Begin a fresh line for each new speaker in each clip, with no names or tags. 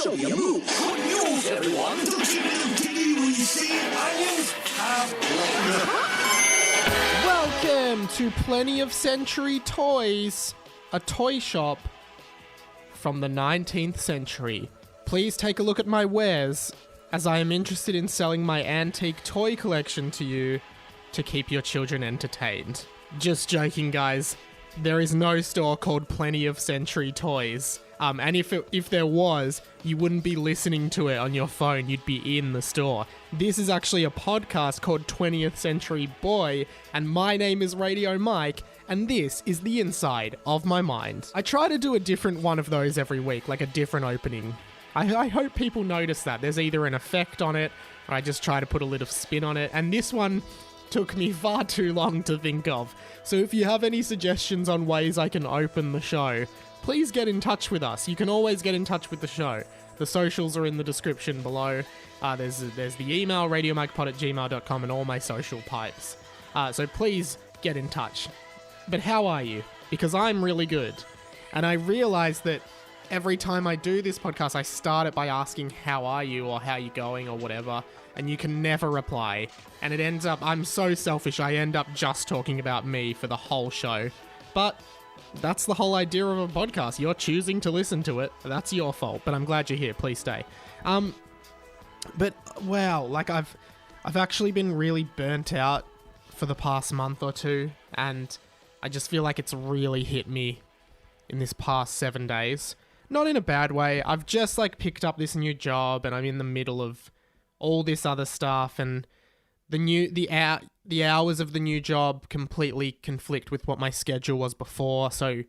show me a move. Good news, everyone. Don't you little diggy when you see onions have
Welcome to Plenty of Century Toys, a toy shop from the 19th century. Please take a look at my wares, as I am interested in selling my antique toy collection to you to keep your children entertained. Just joking, guys. There is no store called Plenty of Century Toys. And if there was, you wouldn't be listening to it on your phone, you'd be in the store. This is actually a podcast called 20th Century Boy, and my name is Radio Mike, and this is the inside of my mind. I try to do a different one of those every week, like a different opening. I hope people notice that. There's either an effect on it, or I just try to put a little spin on it, and this one took me far too long to think of. So if you have any suggestions on ways I can open the show, please get in touch with us. You can always get in touch with the show. The socials are in the description below. There's the email, radiomikepod@gmail.com, and all my social pipes. So please get in touch. But how are you? Because I'm really good. And I realize that every time I do this podcast, I start it by asking, how are you, or how you going, or whatever, and you can never reply. And it ends up, I'm so selfish, I end up just talking about me for the whole show. But that's the whole idea of a podcast. You're choosing to listen to it. That's your fault, but I'm glad you're here. Please stay. But wow, like I've actually been really burnt out for the past month or two, and I just feel like it's really hit me in this past 7 days. Not in a bad way. I've just like picked up this new job, and I'm in the middle of all this other stuff, and the hours of the new job completely conflict with what my schedule was before. So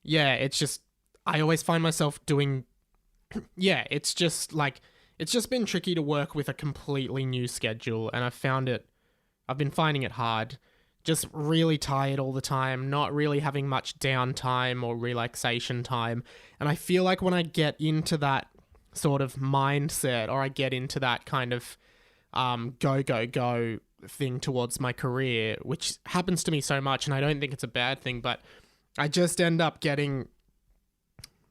yeah, it's just, I always find myself doing, it's just been tricky to work with a completely new schedule, and I've been finding it hard. Just really tired all the time, not really having much downtime or relaxation time. And I feel like when I get into that sort of mindset, or I get into that kind of go thing towards my career, which happens to me so much, and I don't think it's a bad thing, but I just end up getting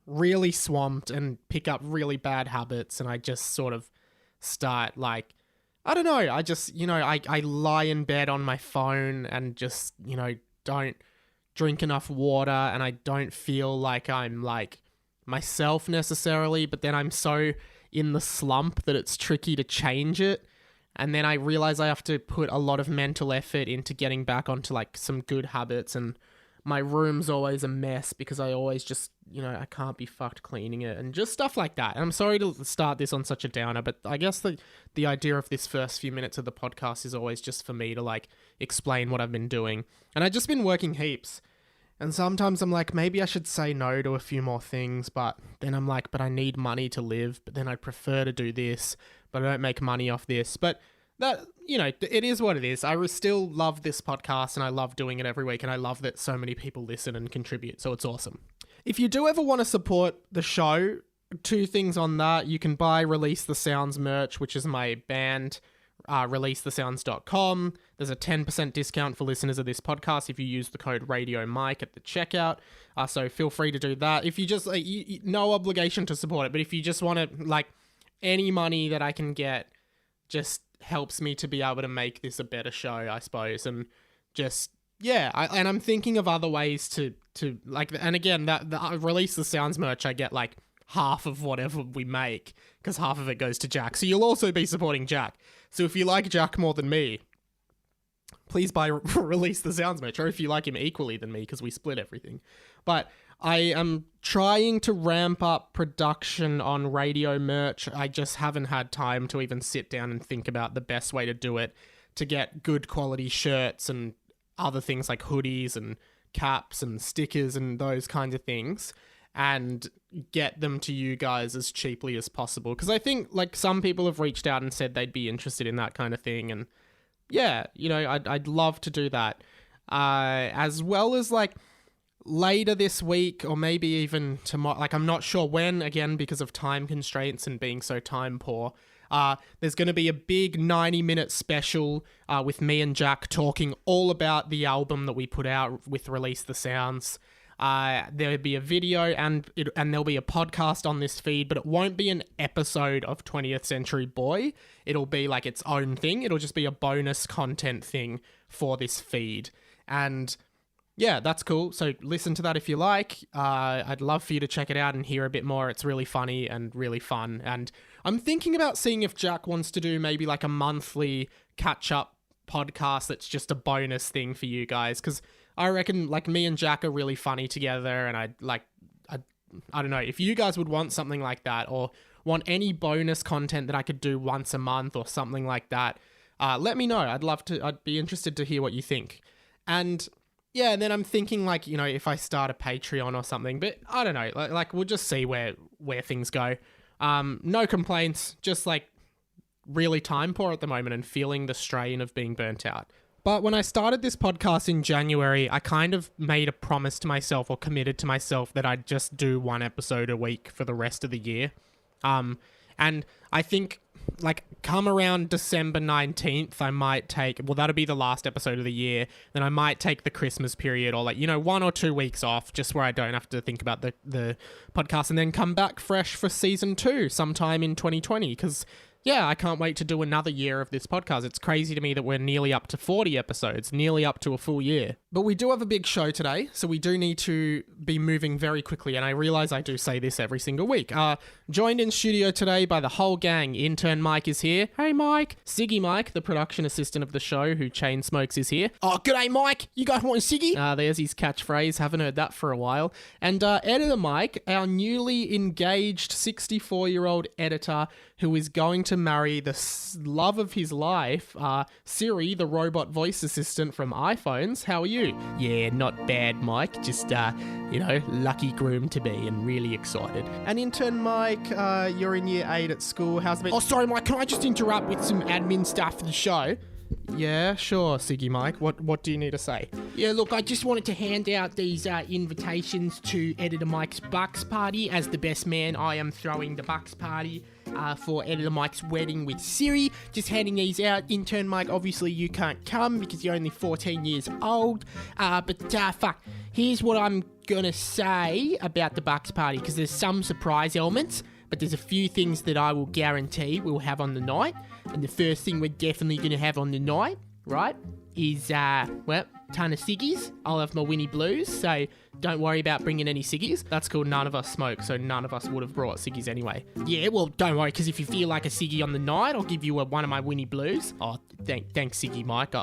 really swamped and pick up really bad habits, and I just sort of start like, I don't know, I just, I lie in bed on my phone and just, don't drink enough water, and I don't feel like I'm like myself necessarily, but then I'm so in the slump that it's tricky to change it. And then I realize I have to put a lot of mental effort into getting back onto like some good habits, and my room's always a mess because I always just, I can't be fucked cleaning it, and just stuff like that. And I'm sorry to start this on such a downer, but I guess the idea of this first few minutes of the podcast is always just for me to like explain what I've been doing. And I've just been working heaps. And sometimes I'm like, maybe I should say no to a few more things, but then I'm like, but I need money to live, but then I'd prefer to do this, but I don't make money off this. But that, it is what it is. I still love this podcast, and I love doing it every week, and I love that so many people listen and contribute, so it's awesome. If you do ever want to support the show, two things on that. You can buy Release the Sounds merch, which is my band, releasethesounds.com. There's a 10% discount for listeners of this podcast if you use the code Radio Mike at the checkout. So feel free to do that. If you just, no obligation to support it, but if you just want to, like, any money that I can get just helps me to be able to make this a better show, I suppose. And just, and I'm thinking of other ways to like, and again, that Release the Sounds merch, I get like half of whatever we make, because half of it goes to Jack. So you'll also be supporting Jack. So if you like Jack more than me, please buy Release the Sounds merch, or if you like him equally than me, because we split everything. But I am trying to ramp up production on radio merch. I just haven't had time to even sit down and think about the best way to do it, to get good quality shirts and other things like hoodies and caps and stickers and those kinds of things, and get them to you guys as cheaply as possible. Because I think like some people have reached out and said they'd be interested in that kind of thing, and I'd love to do that. As well as like later this week, or maybe even tomorrow, like I'm not sure when, again, because of time constraints and being so time poor, there's going to be a big 90-minute special with me and Jack talking all about the album that we put out with Release the Sounds. There'll be a video and there'll be a podcast on this feed, but it won't be an episode of 20th Century Boy. It'll be like its own thing. It'll just be a bonus content thing for this feed. And yeah, that's cool. So listen to that if you like. I'd love for you to check it out and hear a bit more. It's really funny and really fun. And I'm thinking about seeing if Jack wants to do maybe like a monthly catch-up podcast that's just a bonus thing for you guys, because I reckon like me and Jack are really funny together, and I don't know, if you guys would want something like that or want any bonus content that I could do once a month or something like that, let me know. I'd be interested to hear what you think. And yeah, and then I'm thinking like, you know, if I start a Patreon or something, but I don't know, like we'll just see where things go. No complaints, just like really time poor at the moment and feeling the strain of being burnt out. But when I started this podcast in January, I kind of made a promise to myself, or committed to myself, that I'd just do one episode a week for the rest of the year. And I think like come around December 19th, I might take, well, that'll be the last episode of the year. Then I might take the Christmas period, or like, you know, 1 or 2 weeks off, just where I don't have to think about the podcast, and then come back fresh for season 2 sometime in 2020. Because yeah, I can't wait to do another year of this podcast. It's crazy to me that we're nearly up to 40 episodes, nearly up to a full year. But we do have a big show today, so we do need to be moving very quickly, and I realize I do say this every single week. Joined in studio today by the whole gang. Intern Mike is here. Hey, Mike. Ciggy Mike, the production assistant of the show, who chain smokes, is here.
Oh, g'day, Mike. You guys want a ciggy?
There's his catchphrase. Haven't heard that for a while. And editor Mike, our newly engaged 64-year-old editor, who is going to marry the love of his life, Siri, the robot voice assistant from iPhones. How are you? Yeah, not bad, Mike. Just, lucky groom to be and really excited. And intern Mike, you're in year 8 at school. How's it been?
Oh, sorry, Mike. Can I just interrupt with some admin stuff for the show?
Yeah, sure, Ciggy Mike. What do you need to say?
Yeah, look, I just wanted to hand out these invitations to Editor Mike's Bucks party. As the best man, I am throwing the Bucks party for Editor Mike's wedding with Siri. Just handing these out. Intern Mike, obviously you can't come because you're only 14 years old. But here's what I'm gonna say about the Bucks party, because there's some surprise elements, but there's a few things that I will guarantee we'll have on the night. And the first thing we're definitely going to have on the night, right, is, ton of ciggies. I'll have my Winnie Blues, so don't worry about bringing any ciggies. That's cool. None of us smoke, so none of us would have brought ciggies anyway. Yeah, well, don't worry, because if you feel like a ciggy on the night, I'll give you one of my Winnie Blues. Oh, thanks, Ciggy Mike.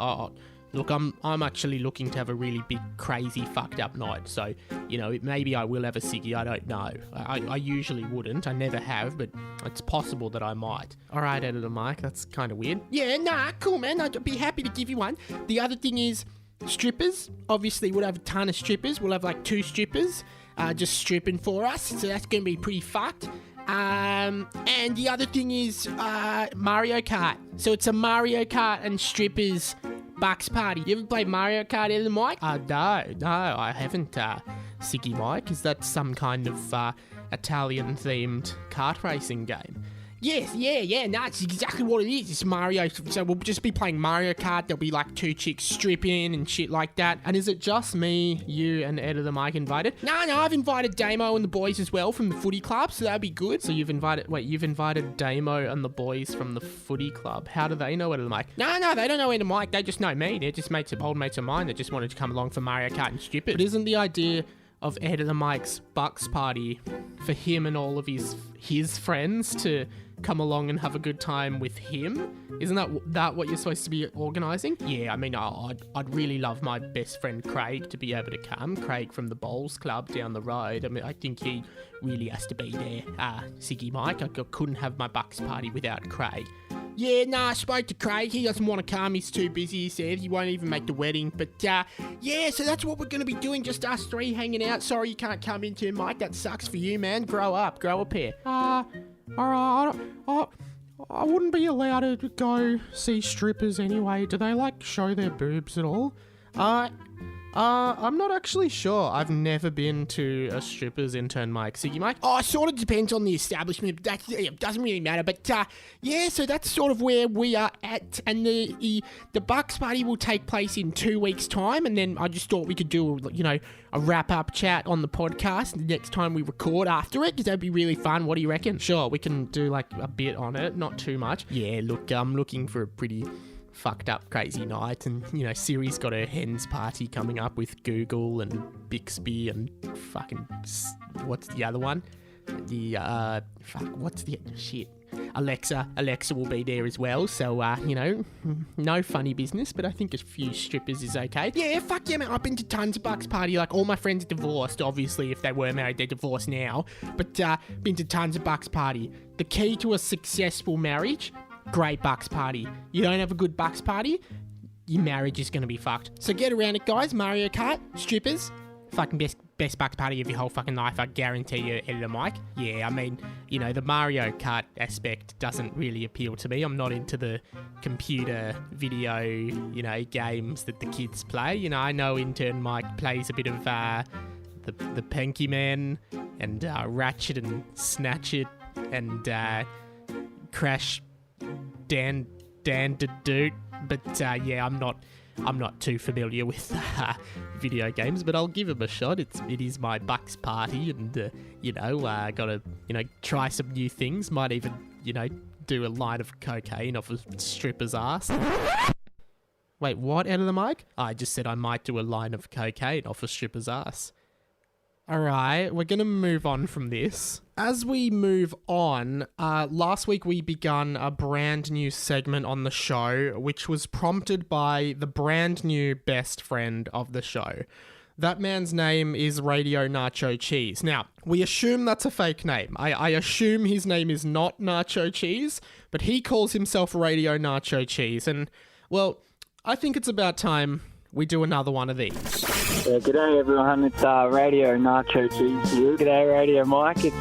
Look, I'm actually looking to have a really big, crazy, fucked up night. So, you know, maybe I will have a ciggy. I don't know. I usually wouldn't. I never have, but it's possible that I might. All right, Editor Mike, that's kind of weird. Yeah, nah, cool, man. I'd be happy to give you one. The other thing is strippers. Obviously, we'll have a ton of strippers. We'll have like 2 strippers just stripping for us. So that's going to be pretty fucked. And the other thing is Mario Kart. So it's a Mario Kart and strippers Bucks party. You ever played Mario Kart, Editor Mike?
No, I haven't, Ciggy Mike. Is that some kind of Italian-themed kart racing game?
Yes, yeah, no, it's exactly what it is. It's Mario, so we'll just be playing Mario Kart. There'll be like 2 chicks stripping and shit like that.
And is it just me, you, and Editor Mike invited?
No, I've invited Damo and the boys as well from the footy club, so that'll be good.
So you've invited Damo and the boys from the footy club. How do they know Editor Mike?
No, they don't know Editor Mike. They just know me. They're just old mates of mine that just wanted to come along for Mario Kart and strippers.
But isn't the idea of Editor Mike's Bucks party for him and all of his friends to come along and have a good time with him? Isn't that what you're supposed to be organising?
Yeah, I mean, I'd really love my best friend Craig to be able to come. Craig from the Bowls Club down the road. I mean, I think he really has to be there. Ciggy Mike, I couldn't have my Bucks party without Craig. Yeah, I spoke to Craig. He doesn't want to come. He's too busy, he said. He won't even make the wedding. But, yeah, so that's what we're going to be doing. Just us 3 hanging out. Sorry you can't come in too, Mike. That sucks for you, man. Grow up. Grow a pair.
Alright, I wouldn't be allowed to go see strippers anyway. Do they, like, show their boobs at all? I'm not actually sure. I've never been to a stripper's intern mic. Ciggy Mike?
Oh, it sort of depends on the establishment. It doesn't really matter. But yeah, so that's sort of where we are at. And the Bucks party will take place in 2 weeks' time. And then I just thought we could do, a wrap-up chat on the podcast the next time we record after it, because that'd be really fun. What do you reckon?
Sure, we can do like a bit on it, not too much.
Yeah, look, I'm looking for a pretty fucked up crazy night, and Siri's got her hens party coming up with Google and Bixby and fucking what's the other one? Alexa will be there as well, so no funny business, but I think a few strippers is okay. Yeah, fuck yeah, man, I've been to tons of Bucks party. Like, all my friends are divorced. Obviously, if they were married, they're divorced now, but been to tons of Bucks party. The key to a successful marriage: great Bucks party. You don't have a good Bucks party, your marriage is going to be fucked. So get around it, guys. Mario Kart, strippers, fucking best Bucks party of your whole fucking life, I guarantee you, Editor Mike. Yeah, I mean, the Mario Kart aspect doesn't really appeal to me. I'm not into the computer video, games that the kids play. I know intern Mike plays a bit of the Penky Man and Ratchet and Snatch It and Crash Dan Doot, but yeah, I'm not too familiar with video games, but I'll give them a shot. It is my Bucks party, and gotta try some new things. Might even do a line of cocaine off a stripper's ass. Wait, what, Editor Mike? I just said I might do a line of cocaine off a stripper's ass. Alright, we're going to move on from this. As we move on, last week we begun a brand new segment on the show, which was prompted by the brand new best friend of the show. That man's name is Radio Nacho Cheese. Now, we assume that's a fake name. I assume his name is not Nacho Cheese, but he calls himself Radio Nacho Cheese, and, well, I think it's about time we do another one of these.
Yeah, g'day everyone, it's Radio Nacho Cheese here. G'day Radio Mike, it's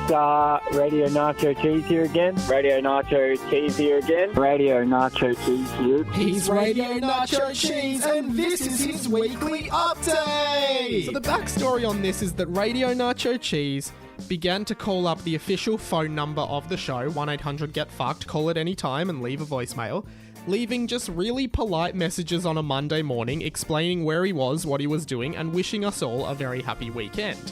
Radio Nacho Cheese here again. Radio Nacho Cheese here again. Radio Nacho Cheese here.
He's Radio Nacho Cheese, and this is his weekly update! So the backstory on this is that Radio Nacho Cheese began to call up the official phone number of the show, 1-800-GET-FUCKED, call at any time and leave a voicemail, leaving just really polite messages on a Monday morning explaining where he was, what he was doing, and wishing us all a very happy weekend.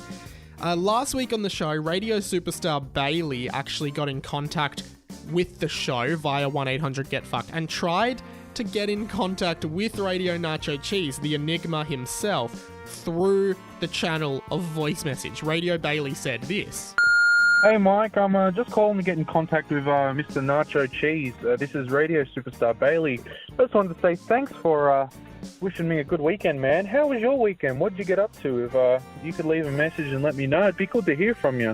Last week on the show, radio superstar Bailey actually got in contact with the show via 1-800-GET-FUCKED and tried to get in contact with Radio Nacho Cheese, the Enigma himself, through the channel of voice message. Radio Bailey said this.
Hey Mike, I'm just calling to get in contact with Mr. Nacho Cheese. This is radio superstar Bailey. I just wanted to say thanks for wishing me a good weekend, man. How was your weekend? What did you get up to? If you could leave a message and let me know, it'd be good to hear from you.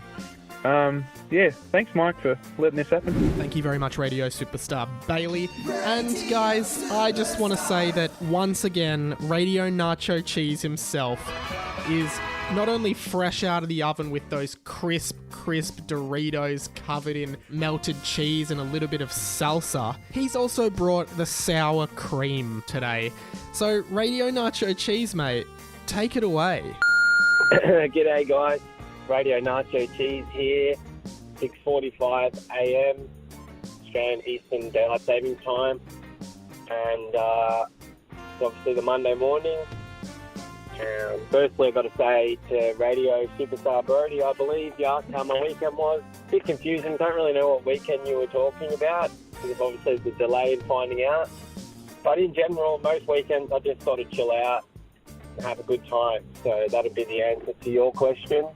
Yeah, thanks Mike for letting this happen.
Thank you very much, radio superstar Bailey. And guys, I just want to say that once again, Radio Nacho Cheese himself is not only fresh out of the oven with those crisp Doritos covered in melted cheese and a little bit of salsa, he's also brought the sour cream today. So, Radio Nacho Cheese, mate, take it away.
G'day guys, Radio Nacho Cheese here, 6:45 a.m. Australian Eastern Daylight Saving Time, and it's obviously the Monday morning. Firstly, I've got to say to Radio Superstar Brody, I believe you asked how my weekend was. A bit confusing, don't really know what weekend you were talking about, because obviously there's a delay in finding out. But in general, most weekends I just sort of chill out and have a good time. So that'll be the answer to your question.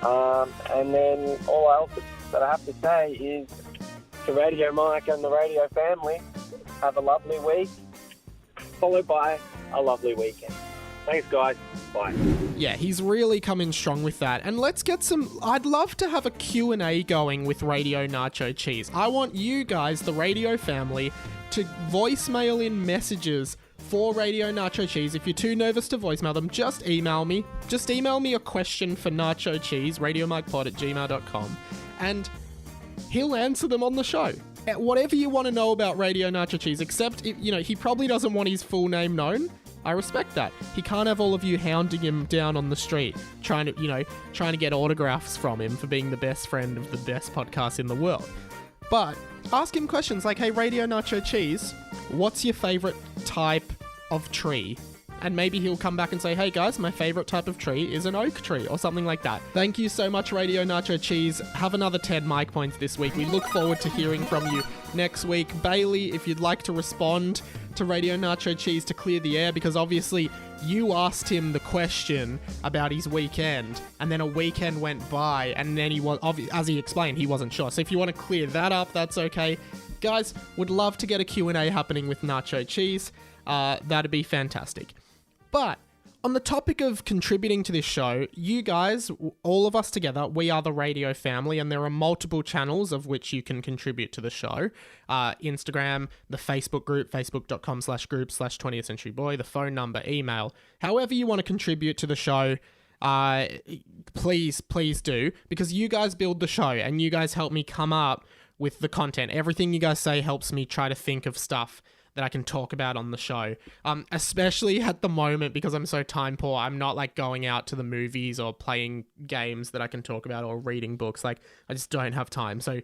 And then all else that I have to say is to Radio Mike and the radio family, have a lovely week, followed by a lovely weekend. Thanks, guys. Bye.
Yeah, he's really coming strong with that. And let's get I'd love to have a Q&A going with Radio Nacho Cheese. I want you guys, the radio family, to voicemail in messages for Radio Nacho Cheese. If you're too nervous to voicemail them, just email me. Just email me a question for Nacho Cheese, radiomikepod@gmail.com, and he'll answer them on the show. Whatever you want to know about Radio Nacho Cheese, except, he probably doesn't want his full name known. I respect that. He can't have all of you hounding him down on the street, trying to get autographs from him for being the best friend of the best podcast in the world. But ask him questions like, hey, Radio Nacho Cheese, what's your favorite type of tree? And maybe he'll come back and say, hey guys, my favorite type of tree is an oak tree, or something like that. Thank you so much, Radio Nacho Cheese. Have another 10 mic points this week. We look forward to hearing from you next week. Bailey, if you'd like to respond to Radio Nacho Cheese to clear the air, because obviously you asked him the question about his weekend, and then a weekend went by, and then he was, as he explained, he wasn't sure. So if you want to clear that up, that's okay. Guys, would love to get a Q&A happening with Nacho Cheese. That'd be fantastic. But on the topic of contributing to this show, you guys, all of us together, we are the radio family, and there are multiple channels of which you can contribute to the show. Instagram, the Facebook group, facebook.com/group/20th Century Boy, the phone number, email. However you want to contribute to the show, please do, because you guys build the show, and you guys help me come up with the content. Everything you guys say helps me try to think of stuff that I can talk about on the show. Especially at the moment, because I'm so time poor, I'm not like going out to the movies or playing games that I can talk about or reading books. Like, I just don't have time. So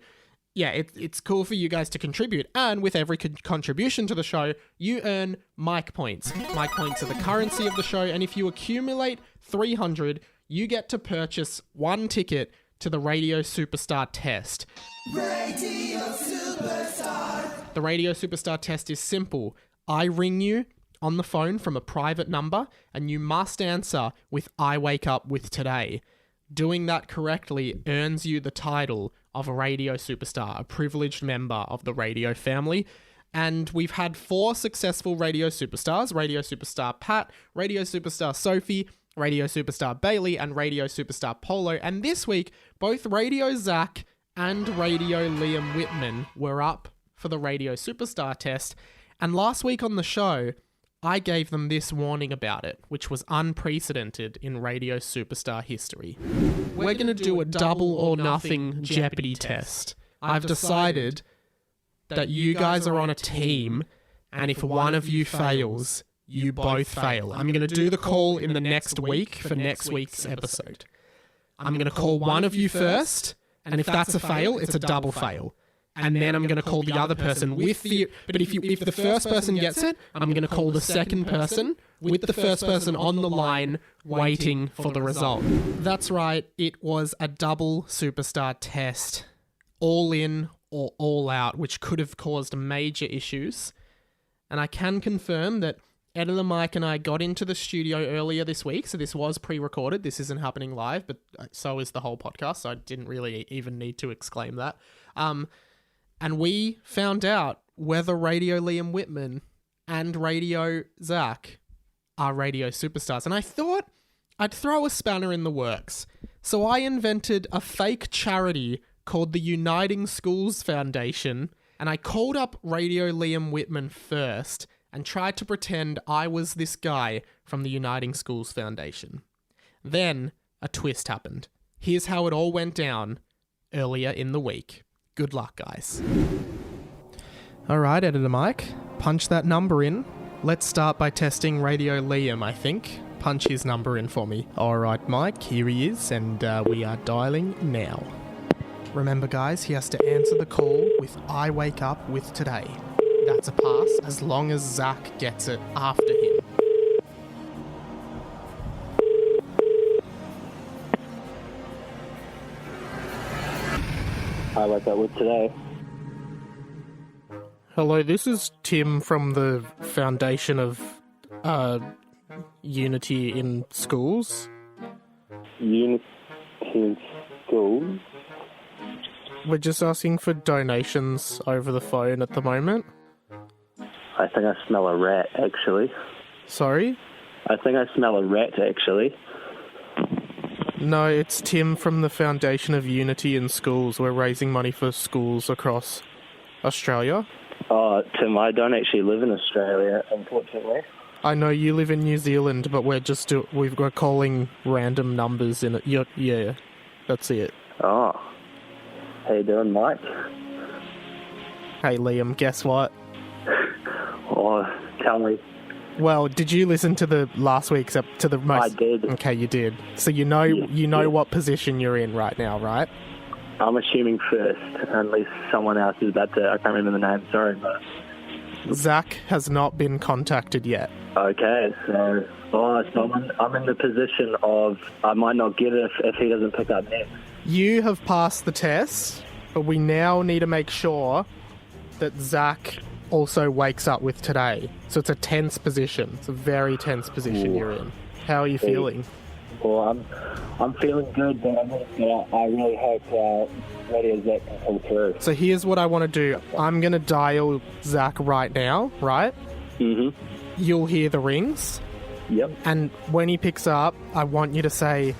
yeah, it's cool for you guys to contribute. And with every contribution to the show, you earn mic points. Mic points are the currency of the show. And if you accumulate 300, you get to purchase one ticket to the Radio Superstar test. Radio Superstar. The Radio Superstar test is simple. I ring you on the phone from a private number, and you must answer with I wake up with today. Doing that correctly earns you the title of a Radio Superstar, a privileged member of the radio family. And we've had 4 successful Radio Superstars: Radio Superstar Pat, Radio Superstar Sophie, Radio Superstar Bailey, and Radio Superstar Polo. And this week, both Radio Zach and Radio Liam Whitman were up for the Radio Superstar test. And last week on the show, I gave them this warning about it, which was unprecedented in Radio Superstar history. We're going to do a double or nothing Jeopardy test. I've decided that you guys are on a team, and if one of you fails, you both fail. I'm going to do the call in the next week for next week's episode. I'm going to call one of you first, and if that's a fail, it's a double fail. And then I'm going to call the other person with the... But if the first person gets it, I'm going to call the second person with the first person on the line waiting for the result. That's right, it was a double superstar test. All in or all out, which could have caused major issues. And I can confirm that Editor Mike and I got into the studio earlier this week, so this was pre-recorded. This isn't happening live, but so is the whole podcast, so I didn't really even need to exclaim that. And we found out whether Radio Liam Whitman and Radio Zach are Radio Superstars. And I thought I'd throw a spanner in the works. So I invented a fake charity called the Uniting Schools Foundation, and I called up Radio Liam Whitman first and tried to pretend I was this guy from the Uniting Schools Foundation. Then a twist happened. Here's how it all went down earlier in the week. Good luck, guys. All right, Editor Mike, punch that number in. Let's start by testing Radio Liam, I think. Punch his number in for me. All right, Mike, here he is, and we are dialing now. Remember, guys, he has to answer the call with I wake up with today. That's a pass, as long as Zach gets it after him.
I wake up with today.
Hello, this is Tim from the Foundation of Unity in Schools.
Unity in schools?
We're just asking for donations over the phone at the moment.
I think I smell a rat, actually.
Sorry?
I think I smell a rat, actually.
No, it's Tim from the Foundation of Unity in Schools. We're raising money for schools across Australia.
Oh, Tim, I don't actually live in Australia, unfortunately.
I know you live in New Zealand, but we're calling random numbers in it. Yeah, that's it.
Oh. How you doing, Mike?
Hey, Liam, guess what?
Oh, tell me.
Well, did you listen to the last week's to the most?
I did.
Okay, you did. So you know what position you're in right now, right?
I'm assuming first, unless someone else is about to. I can't remember the name. Sorry, but
Zach has not been contacted yet.
okay. So I'm in the position of I might not get it if he doesn't pick up next.
You have passed the test, but we now need to make sure that Zach also wakes up with today. So it's a tense position. It's a very tense position you're in. How are you feeling?
Well, I'm feeling good, but I really hope Radio Zach can pull through.
So here's what I want to do. I'm going to dial Zach right now, right?
Mm-hmm.
You'll hear the rings.
Yep.
And when he picks up, I want you to say,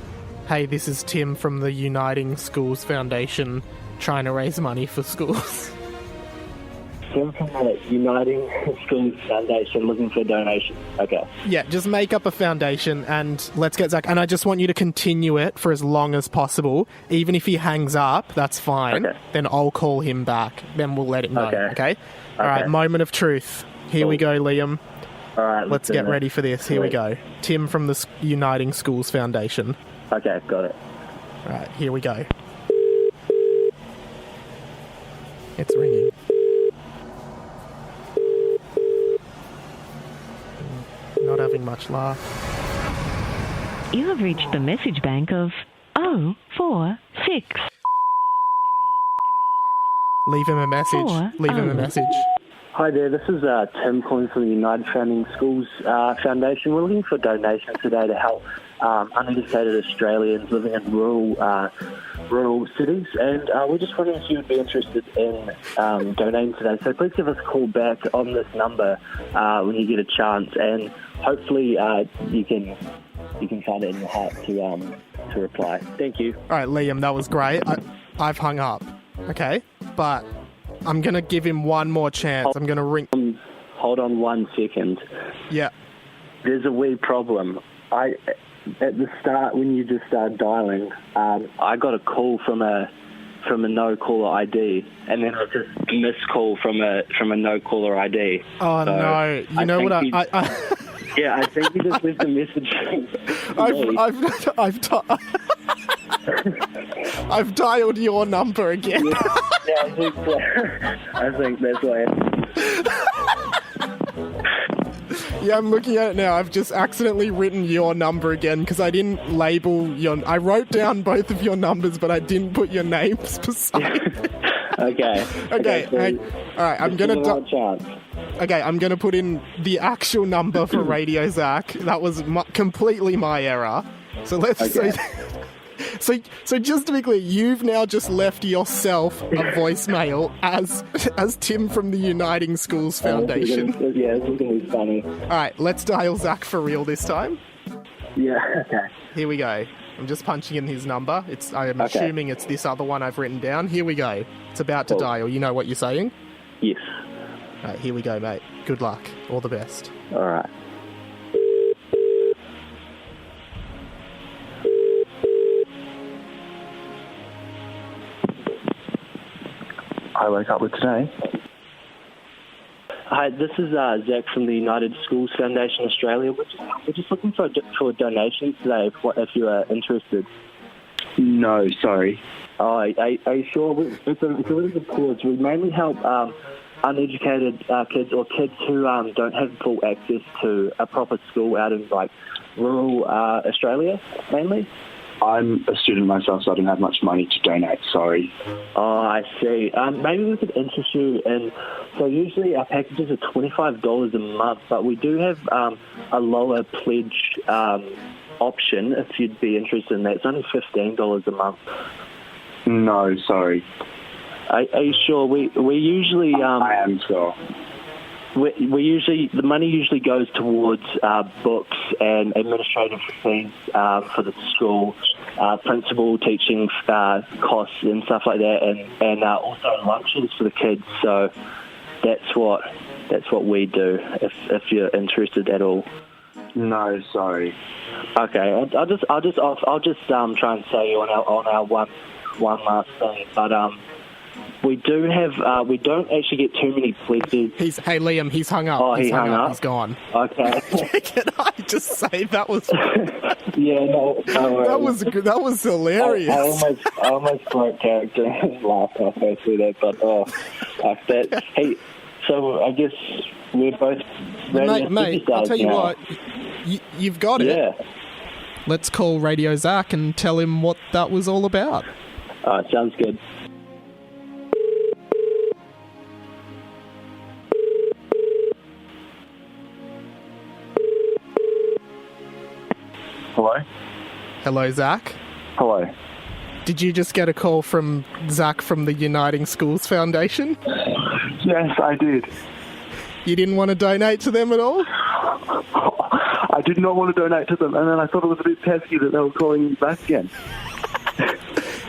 hey, this is Tim from the Uniting Schools Foundation trying to raise money for schools.
Tim from the Uniting Schools Foundation looking for donations. Okay.
Yeah, just make up a foundation and let's get Zach. And I just want you to continue it for as long as possible. Even if he hangs up, that's fine. Okay. Then I'll call him back. Then we'll let him know. Okay? All right, moment of truth. Here we go, Liam.
All right.
Let's get ready for this. Here we go. Tim from the Uniting Schools Foundation.
Okay, got it.
All right, here we go. It's ringing. Not having much luck.
You have reached the message bank of 046.
Leave him a message. Leave him a message.
Hi there, this is Tim calling from the United Founding Schools Foundation. We're looking for donations today to help uneducated Australians living in rural cities, and we're just wondering if you would be interested in donating today. So please give us a call back on this number when you get a chance, and hopefully you can find it in your heart to reply. Thank you.
All right, Liam, that was great. I've hung up, okay? But I'm going to give him one more chance. I'm going to ring...
Hold on 1 second.
Yeah.
There's a wee problem. At the start, when you just started dialing, I got a call from a no caller ID, and then I just missed call from a no caller ID.
Oh so no! You know what?
Yeah, I think you just left a message.
I've dialed your number again.
Yeah, I think that's what happened.
Yeah, I'm looking at it now. I've just accidentally written your number again because I didn't label your... I wrote down both of your numbers, but I didn't put your names beside.
Okay.
All right, I'm going to... Okay, I'm going to put in the actual number for Radio Zach. That was completely my error. So let's say... So just to be clear, you've now just left yourself a voicemail as Tim from the Uniting Schools Foundation.
Yeah, this is going to be funny.
All right, let's dial Zach for real this time.
Yeah, okay.
Here we go. I'm just punching in his number. I'm assuming it's this other one I've written down. Here we go. It's about to dial. You know what you're saying?
Yes.
All right, here we go, mate. Good luck. All the best.
All right. I woke up with today. Hi, this is Zach from the United Schools Foundation Australia. We're just looking for donations today if you are interested. No, sorry. Oh, are you sure? It's a really good cause. We mainly help uneducated kids or kids who don't have full access to a proper school out in rural Australia, mainly.
I'm a student myself, so I don't have much money to donate, sorry.
Oh, I see. Maybe we could interest you in... So usually our packages are $25 a month, but we do have a lower pledge option if you'd be interested in that. It's only $15 a month.
No, sorry.
Are you sure? We usually...
I am sure.
The money usually goes towards books and administrative fees for the school, principal teaching costs and stuff like that, and also lunches for the kids. So that's what we do. If you're interested at all.
No, sorry.
Okay, I'll just try and sell you on our one last thing, but
We do have. We don't actually get too many pledges.
Hey Liam, he's hung up.
Oh,
he's
he hung up?
He's gone.
Okay.
Can I just say that was
Yeah, no worries.
that was hilarious.
I almost broke character and laughed halfway through that, but fuck that. Hey, so I guess we're both radio
Mate, I'll tell you
now.
what, you've got it.
Yeah.
Let's call Radio Zach and tell him what that was all about.
Sounds good. Hello?
Hello, Zach.
Hello.
Did you just get a call from Zach from the Uniting Schools Foundation?
Yes, I did.
You didn't want to donate to them at all?
I did not want to donate to them, and then I thought it was a bit pesky that they were calling me back again.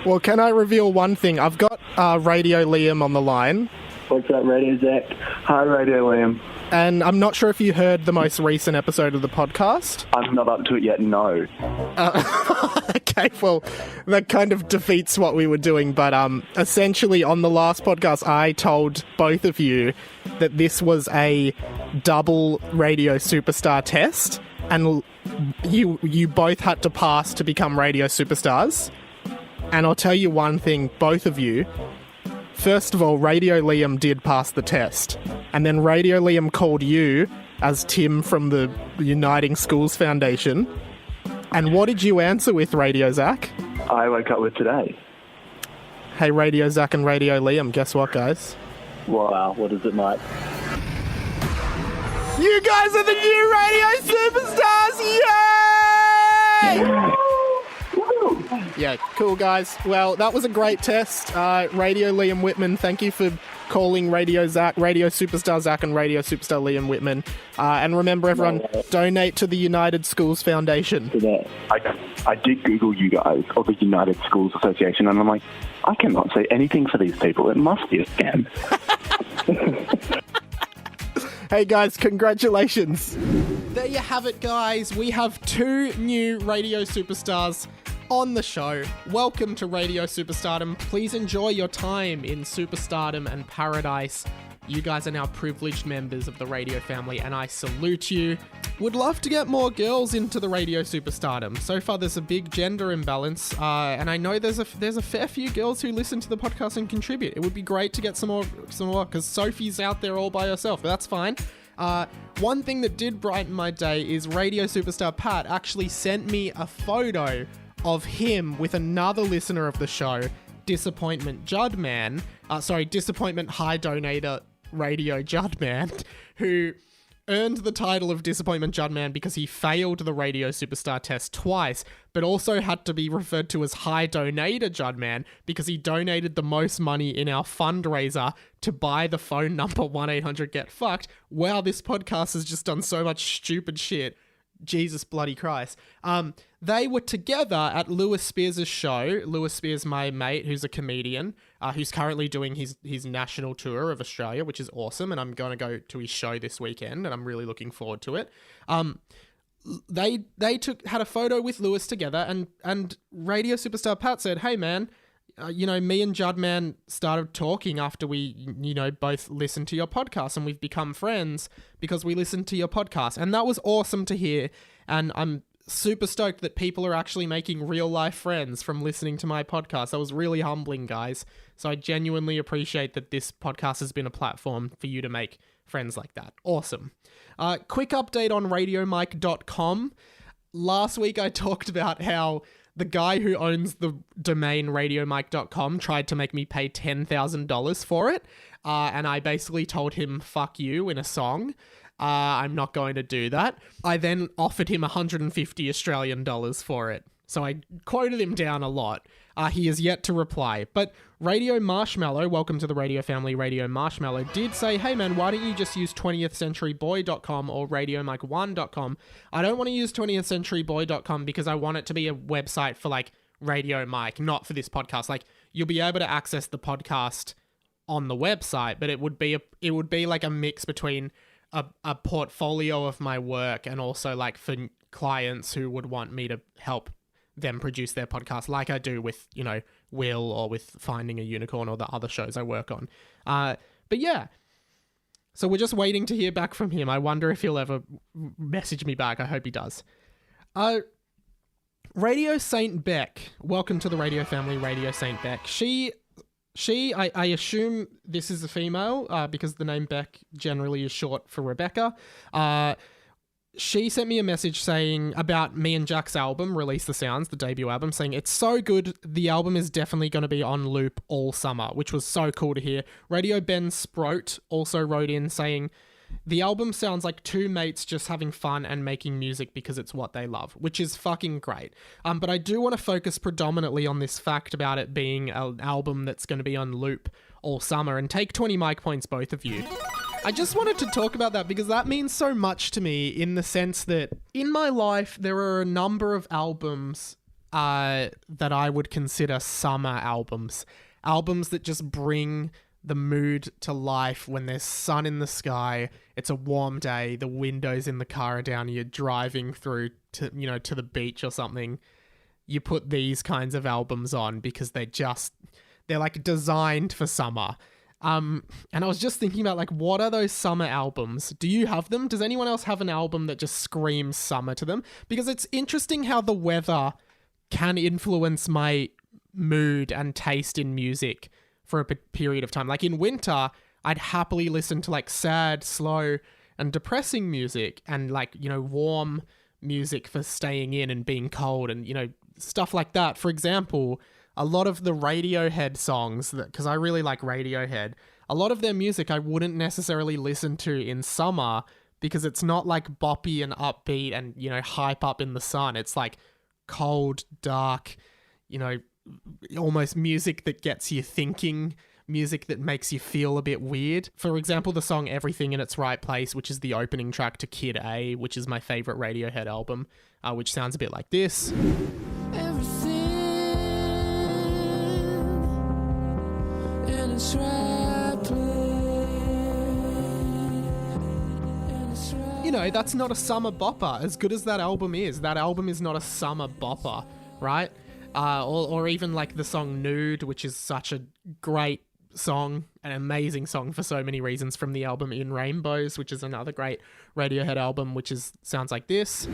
Well, can I reveal one thing? I've got Radio Liam on the line.
What's up, Radio Zach? Hi, Radio Liam.
And I'm not sure if you heard the most recent episode of the podcast.
I'm not up to it yet, no.
Okay, well, that kind of defeats what we were doing, but essentially on the last podcast, I told both of you that this was a double radio superstar test, and you both had to pass to become radio superstars. And I'll tell you one thing, both of you. First of all, Radio Liam did pass the test. And then Radio Liam called you as Tim from the Uniting Schools Foundation. And what did you answer with, Radio Zach?
I woke up with today.
Hey, Radio Zach and Radio Liam, guess what, guys?
Wow, what is it, Mike?
You guys are the new radio superstars! Yay! Yeah, cool, guys. Well, that was a great test. Radio Liam Whitman, thank you for calling Radio Zach, Radio Superstar Zach and Radio Superstar Liam Whitman. And remember, everyone, donate to the United Schools Foundation.
I did Google you guys, or the United Schools Association, and I'm like, I cannot say anything for these people. It must be a scam.
Hey guys, congratulations. There you have it, guys. We have 2 new radio superstars on the show. Welcome to Radio Superstardom. Please enjoy your time in superstardom and paradise. You guys are now privileged members of the radio family, and I salute you. Would love to get more girls into the Radio Superstardom. So far, there's a big gender imbalance, and I know there's a fair few girls who listen to the podcast and contribute. It would be great to get some more, because Sophie's out there all by herself, but that's fine. One thing that did brighten my day is Radio Superstar Pat actually sent me a photo of him with another listener of the show, Disappointment Judman, Disappointment High Donator Radio Judman, who earned the title of Disappointment Judman because he failed the Radio Superstar test twice, but also had to be referred to as High Donator Judman because he donated the most money in our fundraiser to buy the phone number 1-800-GET-FUCKED. Wow, this podcast has just done so much stupid shit. Jesus bloody Christ. They were together at Lewis Spears' show. Lewis Spears, my mate, who's a comedian, who's currently doing his national tour of Australia, which is awesome, and I'm going to go to his show this weekend, and I'm really looking forward to it. They had a photo with Lewis together, and Radio Superstar Pat said, hey man, me and Judman started talking after we, both listened to your podcast, and we've become friends because we listened to your podcast. And that was awesome to hear. And I'm super stoked that people are actually making real life friends from listening to my podcast. That was really humbling, guys. So I genuinely appreciate that this podcast has been a platform for you to make friends like that. Awesome. Quick update on radiomike.com. Last week I talked about how the guy who owns the domain radiomike.com tried to make me pay $10,000 for it. And I basically told him, fuck you, in a song. I'm not going to do that. I then offered him 150 Australian dollars for it. So I quoted him down a lot. He has yet to reply. But Radio Marshmallow, welcome to the radio family, Radio Marshmallow, did say, hey man, why don't you just use 20thCenturyBoy.com or RadioMike1.com? I don't want to use 20thCenturyBoy.com because I want it to be a website for like Radio Mike, not for this podcast. Like, you'll be able to access the podcast on the website, but it would be like a mix between a portfolio of my work and also like for clients who would want me to help them produce their podcast like I do with, Will or with Finding a Unicorn or the other shows I work on. But yeah, so we're just waiting to hear back from him. I wonder if he'll ever message me back. I hope he does. Radio Saint Beck. Welcome to the radio family, Radio Saint Beck. I assume this is a female because the name Beck generally is short for Rebecca. She sent me a message saying about me and Jack's album, Release the Sounds, the debut album, saying it's so good, the album is definitely going to be on loop all summer, which was so cool to hear. Radio Ben Sproat also wrote in saying, the album sounds like two mates just having fun and making music because it's what they love, which is fucking great. But I do want to focus predominantly on this fact about it being an album that's going to be on loop all summer, and take 20 mic points, both of you. I just wanted to talk about that because that means so much to me in the sense that in my life, there are a number of albums that I would consider summer albums. Albums that just bring the mood to life when there's sun in the sky, it's a warm day, the windows in the car are down, you're driving through to the beach or something. You put these kinds of albums on because they're like designed for summer. And I was just thinking about like, what are those summer albums? Do you have them? Does anyone else have an album that just screams summer to them? Because it's interesting how the weather can influence my mood and taste in music for a period of time. Like in winter, I'd happily listen to like sad, slow, and depressing music, and like, warm music for staying in and being cold, and, stuff like that. For example, a lot of the Radiohead songs, because I really like Radiohead, a lot of their music I wouldn't necessarily listen to in summer because it's not like boppy and upbeat and, hype up in the sun. It's like cold, dark, almost music that gets you thinking, music that makes you feel a bit weird. For example, the song Everything in Its Right Place, which is the opening track to Kid A, which is my favorite Radiohead album, which sounds a bit like this. That's not a summer bopper. As good as that album is not a summer bopper, right? Or even like the song Nude, which is such a great song, an amazing song for so many reasons, from the album In Rainbows, which is another great Radiohead album, which sounds like this.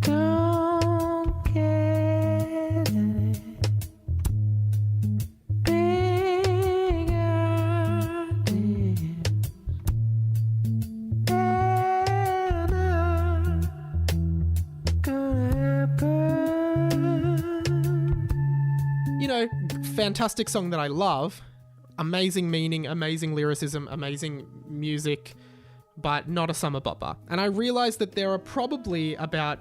Don't get it. Big idea. Fantastic song that I love. Amazing meaning, amazing lyricism, amazing music, but not a summer bopper. And I realized that there are probably about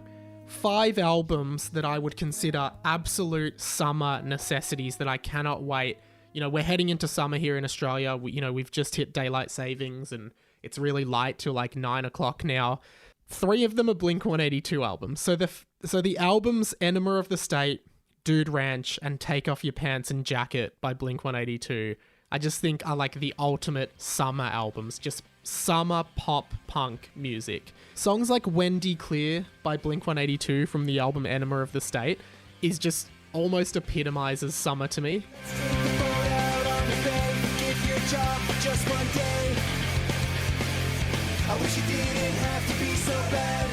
5 albums that I would consider absolute summer necessities that I cannot wait. We're heading into summer here in Australia. We've just hit daylight savings and it's really light till like 9 o'clock now. 3 of them are Blink-182 albums. So the albums Enema of the State, Dude Ranch, and Take Off Your Pants and Jacket by Blink-182, I just think are like the ultimate summer albums, just summer pop punk music. Songs like Wendy Clear by Blink-182 from the album Enema of the State is just almost epitomizes summer to me. I wish it didn't have to be so bad.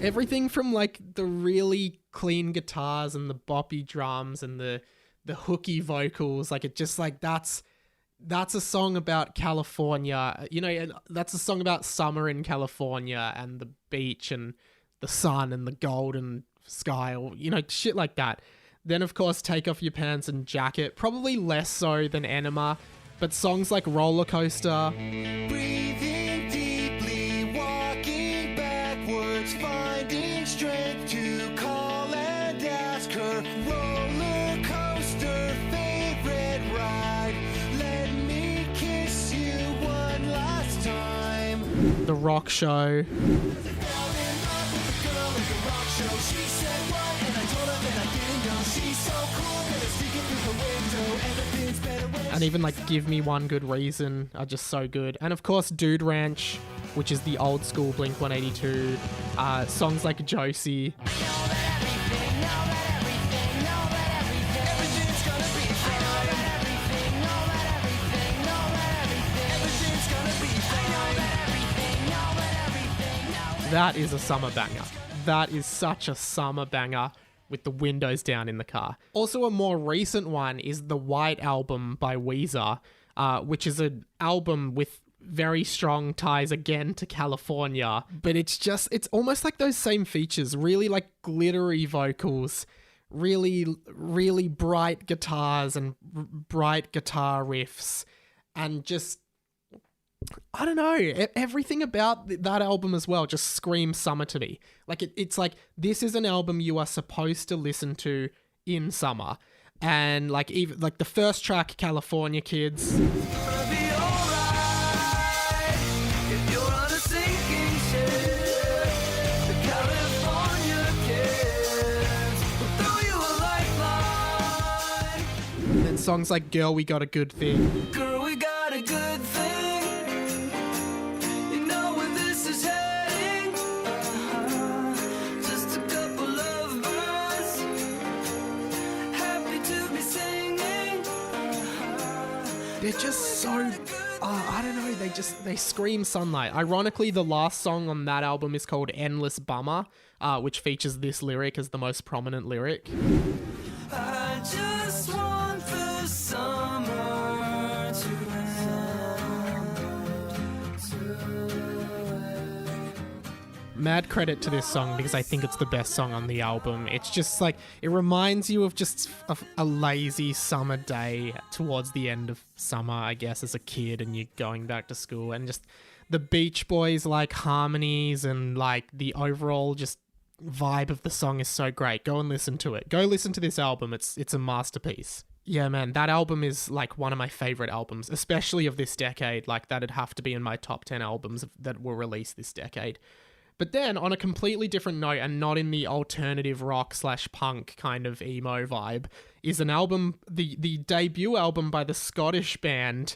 Everything from like the really clean guitars and the boppy drums and the hooky vocals, like it just like that's a song about California, that's a song about summer in California and the beach and the sun and the golden sky, or shit like that. Then of course Take Off Your Pants and Jacket, probably less so than Enema, but songs like Roller Coaster, breathing deeply, walking backwards, finding strength to call and ask her, roller coaster favorite ride, let me kiss you one last time, The Rock Show. And even like Give Me One Good Reason are just so good. And of course Dude Ranch, which is the old school Blink-182. Songs like Josie. That is a summer banger. That is such a summer banger with the windows down in the car. Also, a more recent one is the White Album by Weezer, which is an album with very strong ties again to California. But it's almost like those same features, really like glittery vocals, really, really bright guitars and bright guitar riffs, and just, I don't know, everything about that album as well just screams summer to me. Like it's like, this is an album you are supposed to listen to in summer. And like, even like the first track, California Kids. And then songs like Girl, We Got a Good Thing.
Girl, we got a good thing. You know where this is heading. Just a couple of birds. Happy to be singing.
They're just so, I don't know, they scream sunlight. Ironically, the last song on that album is called Endless Bummer, which features this lyric as the most prominent lyric.
I just want the summer to end.
Mad credit to this song because I think it's the best song on the album. It's just like, it reminds you of just a lazy summer day towards the end of summer, I guess, as a kid, and you're going back to school, and just the Beach Boys like harmonies and like the overall just vibe of the song is so great. Go and listen to it. Go listen to this album. It's a masterpiece. Yeah, man, that album is like one of my favorite albums, especially of this decade. Like, that'd have to be in my top 10 albums that were released this decade. But then, on a completely different note, and not in the alternative rock / punk kind of emo vibe, is an album, the debut album by the Scottish band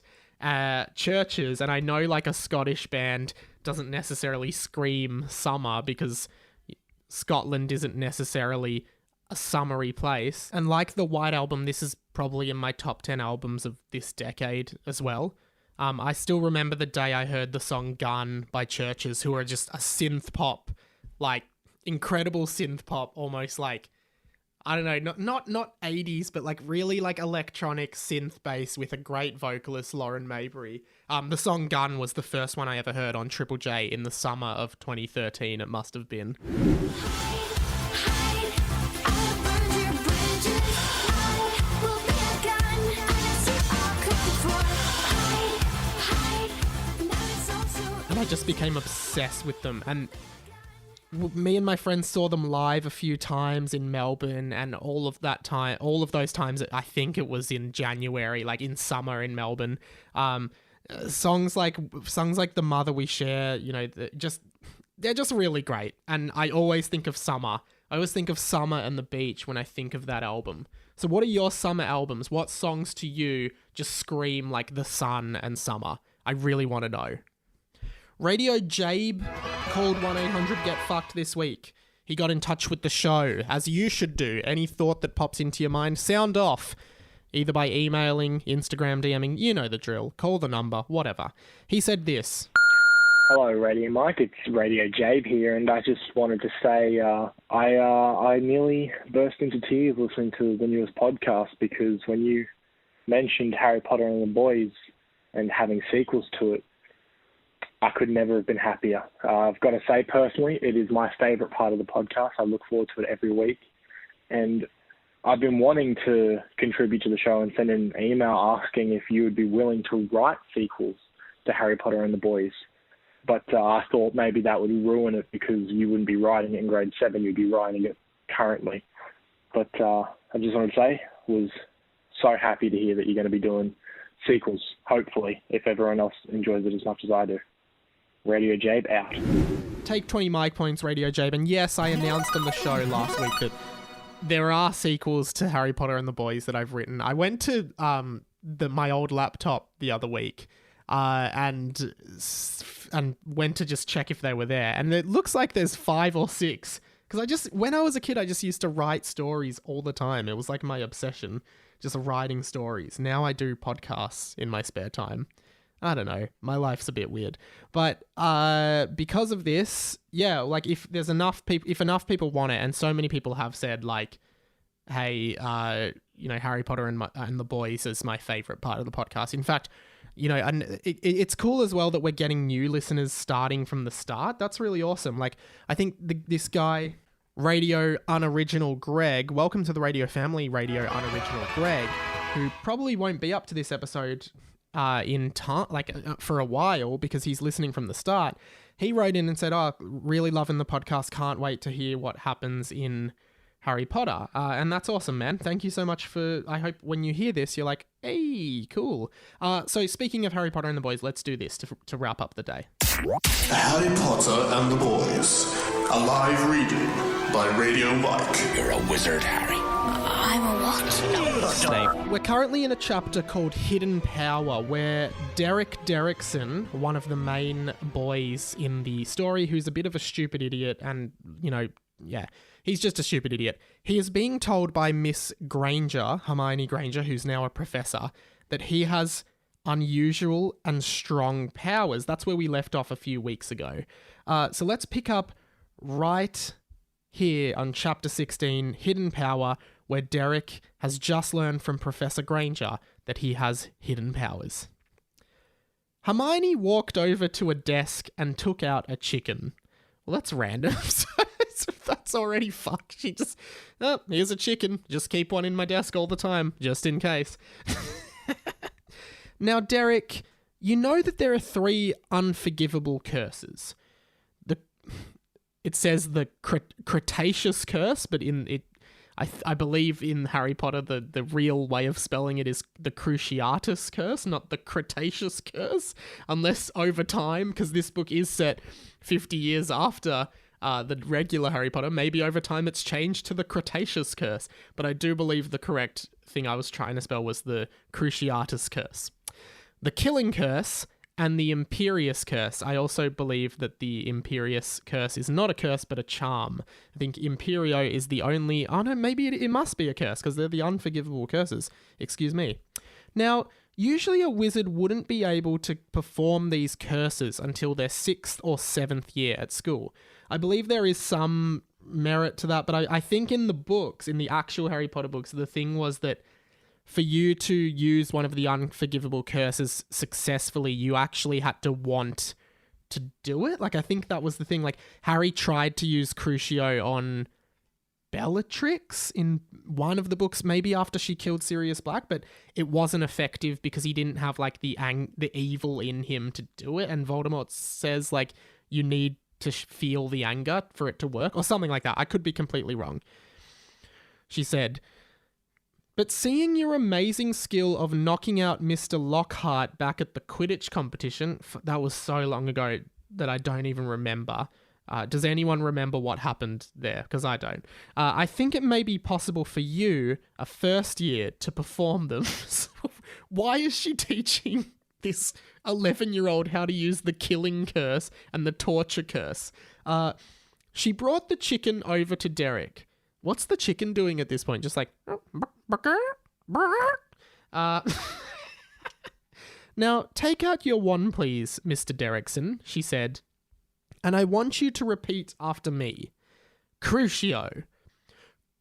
Churches. And I know like a Scottish band doesn't necessarily scream summer because Scotland isn't necessarily a summery place. And like the White Album, this is probably in my top 10 albums of this decade as well. I still remember the day I heard the song Gun by Churches, who are just a synth pop, like incredible synth pop, almost like, I don't know, not 80s, but like really like electronic synth bass with a great vocalist, Lauren Maybury. The song Gun was the first one I ever heard on Triple J in the summer of 2013, it must have been. And I just became obsessed with them. And me and my friends saw them live a few times in Melbourne, and all of those times, I think it was in January, like in summer in Melbourne. Songs like The Mother We Share, you know, they're just really great. And I always think of summer. I always think of summer and the beach when I think of that album. So what are your summer albums? What songs to you just scream like the sun and summer? I really want to know. Radio Jabe called 1-800-GET-FUCKED this week. He got in touch with the show, as you should do. Any thought that pops into your mind, sound off. Either by emailing, Instagram DMing, you know the drill. Call the number, whatever. He said this.
Hello, Radio Mike. It's Radio Jabe here, and I just wanted to say I nearly burst into tears listening to the newest podcast, because when you mentioned Harry Potter and the Boys and having sequels to it, I could never have been happier. I've got to say, personally, it is my favourite part of the podcast. I look forward to it every week. And I've been wanting to contribute to the show and send an email asking if you would be willing to write sequels to Harry Potter and the Boys. But I thought maybe that would ruin it, because you wouldn't be writing it in grade 7, you'd be writing it currently. But I just wanted to say, was so happy to hear that you're going to be doing sequels, hopefully, if everyone else enjoys it as much as I do. Radio Jabe out.
Take 20 mic points, Radio Jabe. And yes, I announced on the show last week that there are sequels to Harry Potter and the Boys that I've written. I went to my old laptop the other week and went to just check if they were there. And it looks like there's 5 or 6. Because when I was a kid, I just used to write stories all the time. It was like my obsession, just writing stories. Now I do podcasts in my spare time. I don't know. My life's a bit weird. But because of this, yeah, like if enough people want it, and so many people have said like, hey, Harry Potter and the Boys is my favorite part of the podcast. In fact, and it's cool as well that we're getting new listeners starting from the start. That's really awesome. Like, I think this guy, Radio Unoriginal Greg, welcome to the Radio Family, Radio Unoriginal Greg, who probably won't be up to this episode in time, for a while, because he's listening from the start. He wrote in and said, "Oh, really loving the podcast. Can't wait to hear what happens in Harry Potter." And that's awesome, man. Thank you so much I hope when you hear this, you're like, hey, cool. So speaking of Harry Potter and the Boys, let's do this to wrap up the day.
Harry Potter and the Boys, a live reading by Radio Mike.
You're a wizard, Harry.
I'm a what?
We're currently in a chapter called Hidden Power, where Derek Derrickson, one of the main boys in the story, who's a bit of a stupid idiot and, he's just a stupid idiot. He is being told by Miss Granger, Hermione Granger, who's now a professor, that he has unusual and strong powers. That's where we left off a few weeks ago. So let's pick up right here on Chapter 16, Hidden Power, where Derek has just learned from Professor Granger that he has hidden powers. Hermione walked over to a desk and took out a chicken. Well, that's random. That's already fucked. She just, here's a chicken. Just keep one in my desk all the time, just in case. Now, Derek, you know that there are 3 unforgivable curses. It says the Cretaceous curse, but I believe in Harry Potter the real way of spelling it is the Cruciatus curse, not the Cretaceous curse, unless over time, because this book is set 50 years after the regular Harry Potter, maybe over time it's changed to the Cretaceous curse, but I do believe the correct thing I was trying to spell was the Cruciatus curse. The Killing curse and the Imperious curse. I also believe that the Imperious curse is not a curse, but a charm. I think Imperio is the only... Oh no, maybe it must be a curse, because they're the unforgivable curses. Excuse me. Now, usually a wizard wouldn't be able to perform these curses until their 6th or 7th year at school. I believe there is some merit to that, but I think in the books, in the actual Harry Potter books, the thing was that for you to use one of the unforgivable curses successfully, you actually had to want to do it. Like, I think that was the thing. Like, Harry tried to use Crucio on Bellatrix in one of the books, maybe after she killed Sirius Black, but it wasn't effective because he didn't have, like, the evil in him to do it. And Voldemort says, like, you need to feel the anger for it to work, or something like that. I could be completely wrong. She said... But seeing your amazing skill of knocking out Mr. Lockhart back at the Quidditch competition, that was so long ago that I don't even remember. Does anyone remember what happened there? Because I don't. I think it may be possible for you, a first year, to perform them. Why is she teaching this 11-year-old how to use the killing curse and the torture curse? She brought the chicken over to Derek. What's the chicken doing at this point? Just like... Now, take out your wand, please, Mr. Derrickson, she said, and I want you to repeat after me. Crucio.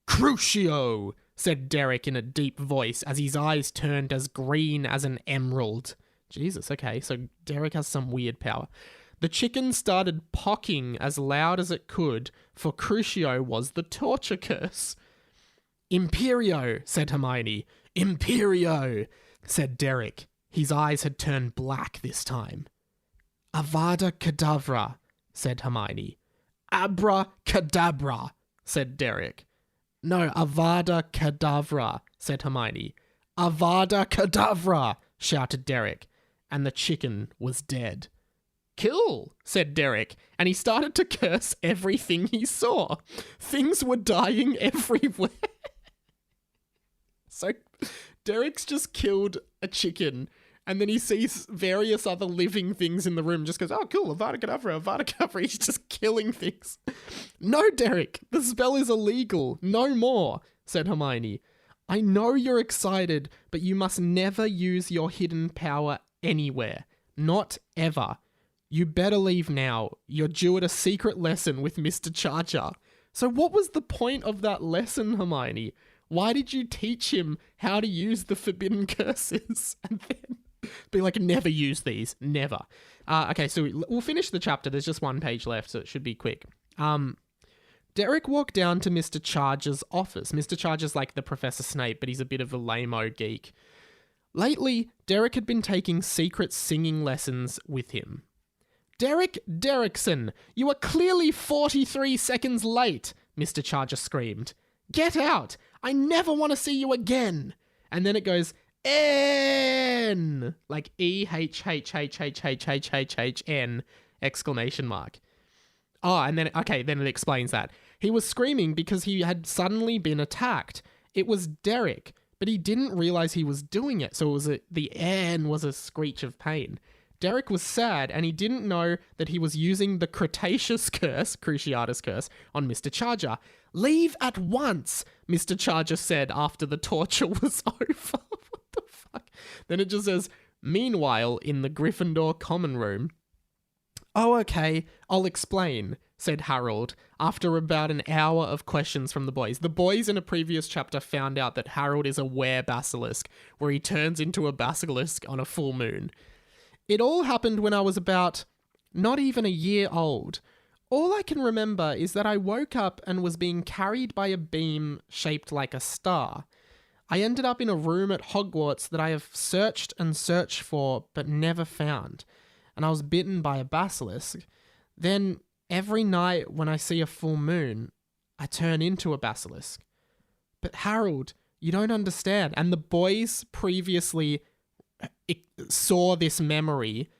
Crucio, said Derek in a deep voice as his eyes turned as green as an emerald. Jesus, okay, so Derek has some weird power. The chicken started pocking as loud as it could, for Crucio was the torture curse. Imperio, said Hermione. Imperio, said Derek. His eyes had turned black this time. Avada Kedavra, said Hermione. Abracadabra, said Derek. No, Avada Kedavra, said Hermione. Avada Kedavra, shouted Derek, and the chicken was dead. Cool, said Derek, and he started to curse everything he saw. Things were dying everywhere. So Derek's just killed a chicken, And then he sees various other living things in the room, just goes, oh, cool, Avada Kedavra. He's just killing things. No, Derek, the spell is illegal. No more, said Hermione. I know you're excited, but you must never use your hidden power anywhere. Not ever. You better leave now. You're due at a secret lesson with Mr. Charger. So what was the point of that lesson, Hermione? Why did you teach him how to use the forbidden curses? And then be like, never use these. Never. Okay, so we'll finish the chapter. There's just one page left, so it should be quick. Derek walked down to Mr. Charger's office. Mr. Charger's like the Professor Snape, but he's a bit of a lame-o geek. Lately, Derek had been taking secret singing lessons with him. Derek Derrickson, you are clearly 43 seconds late, Mr. Charger screamed. Get out! I never want to see you again! And then it goes, N! Like E-H-H-H-H-H-H-H-H-N! Exclamation mark. Oh, and then, okay, then it explains that. He was screaming because he had suddenly been attacked. It was Derek, but he didn't realize he was doing it, so it was the N was a screech of pain. Derek was sad, and he didn't know that he was using the Cretaceous curse, Cruciatus curse, on Mr. Charger. Leave at once, Mr. Charger said after the torture was over. What the fuck? Then it just says, meanwhile, in the Gryffindor common room. Oh, okay, I'll explain, said Harold, after about an hour of questions from the boys. The boys in a previous chapter found out that Harold is a were-basilisk, where he turns into a basilisk on a full moon. It all happened when I was about not even a year old. All I can remember is that I woke up and was being carried by a beam shaped like a star. I ended up in a room at Hogwarts that I have searched and searched for but never found. And I was bitten by a basilisk. Then every night when I see a full moon, I turn into a basilisk. But Harold, you don't understand. And the boys previously saw this memory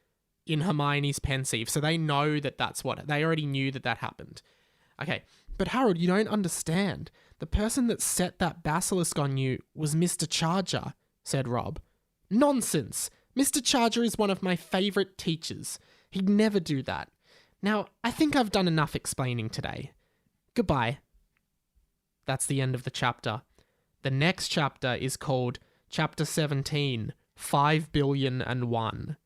in Hermione's pensieve, so they know that that's what they already knew that happened. Okay, but Harold, you don't understand. The person that set that basilisk on you was Mr. Charger, said Rob. Nonsense. Mr. Charger is one of my favourite teachers. He'd never do that. Now, I think I've done enough explaining today. Goodbye. That's the end of the chapter. The next chapter is called Chapter 17, 5,000,000,001.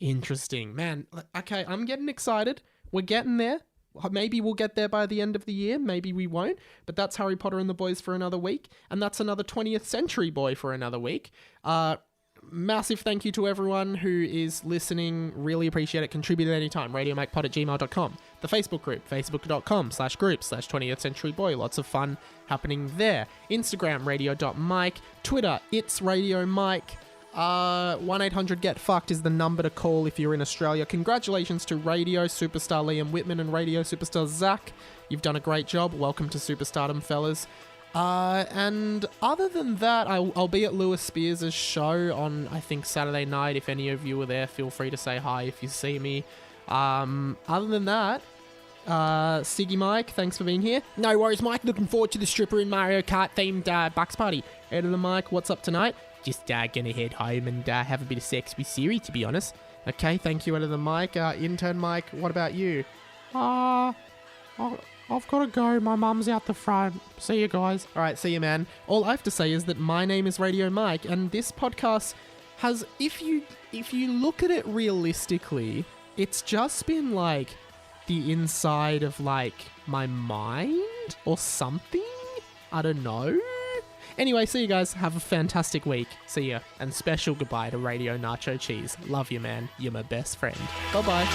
Interesting. Man, okay, I'm getting excited. We're getting there. Maybe we'll get there by the end of the year. Maybe we won't. But that's Harry Potter and the Boys for another week. And that's another 20th Century Boy for another week. Massive thank you to everyone who is listening. Really appreciate it. Contribute at any time. RadioMikePod@gmail.com. The Facebook group, facebook.com/groups/20th Century Boy. Lots of fun happening there. Instagram, radio.mike. Twitter, it's Radio Mike. 1-800-GET-FUCKED is the number to call if you're in Australia. Congratulations to Radio Superstar Liam Whitman and Radio Superstar Zach. You've done a great job. Welcome to Superstardom, fellas. And other than that, I'll be at Lewis Spears' show on, I think, Saturday night. If any of you are there, feel free to say hi if you see me. Other than that, Ciggy Mike, thanks for being here. No worries, Mike. Looking forward to the stripper and Mario Kart themed Bucks party. Head of the Mike, what's up tonight? Just gonna head home and have a bit of sex with Siri, to be honest. Okay, thank you, Editor the Mike. Intern Mike, what about you? I've got to go. My mum's out the front. See you guys. All right, see you, man. All I have to say is that my name is Radio Mike, and this podcast has, if you look at it realistically, it's just been like the inside of like my mind or something. I don't know. Anyway, see you guys. Have a fantastic week. See ya. And special goodbye to Radio Nacho Cheese. Love you, man. You're my best friend. Bye-bye.